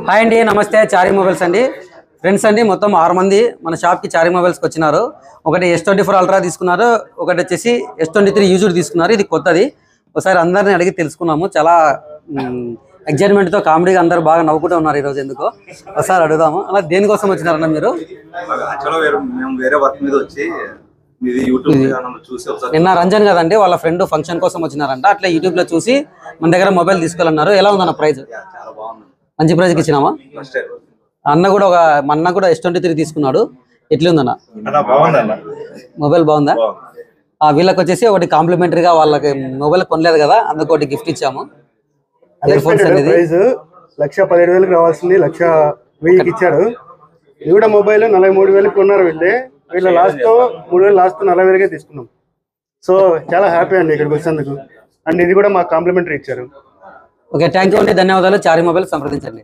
Hi అండి, నమస్తే. చారీ mobiles అండి. ఫ్రెండ్స్ అండి, మొత్తం 6 మంది మన షాప్కి చారీ మొబైల్స్కి వచ్చినారు. ఒకటి S24 అల్ట్రా తీసుకున్నారు, ఒకటి వచ్చేసి S23 యూజ్డ్ తీసుకున్నారు. ఇది కొత్తది. ఒకసారి అందరిని అడిగి తెలుసుకున్నాము. చాలా ఎగ్జైట్మెంట్తో కామెడీగా అందరూ బాగా నవ్వుకుంటూ ఉన్నారు ఈరోజు. ఎందుకో ఒకసారి అడుగుదాము. అలా దేనికోసం వచ్చినారన్న మీరు? నిన్న రంజన్ కదండి, వాళ్ళ ఫ్రెండ్ ఫంక్షన్ కోసం వచ్చినారంట. అట్లా యూట్యూబ్ లో చూసి మన దగ్గర మొబైల్ తీసుకోవాలన్నారు. ఎలా ఉందన్న ప్రైజ్? మంచి ప్రైజ్కి ఇచ్చినామా? అన్న కూడా అన్న కూడా S23 తీసుకున్నాడు. ఎట్లుందన్న మొబైల్? బాగుందా? వీళ్ళకి వచ్చేసి ఒకటి కాంప్లిమెంటరీగా, వాళ్ళకి మొబైల్ కొనలేదు కదా, అందుకు ఒకటి గిఫ్ట్ ఇచ్చాము. ప్రైజ్ 1,17,000 రావాల్సింది 1,10,000 ఇచ్చారు. ఇది కూడా మొబైల్ 43,000 కొన్నారు. వీళ్ళ లాస్ట్ 3,000 లాస్ట్ 40,000 తీసుకున్నాం. సో చాలా హ్యాపీ అండి ఇక్కడికి వచ్చినందుకు. అండ్ ఇది కూడా మాకు కాంప్లిమెంటరీ ఇచ్చారు. ఓకే, థ్యాంక్ యూ అండి, ధన్యవాదాలు. చారీ మొబైల్ సంప్రదించండి.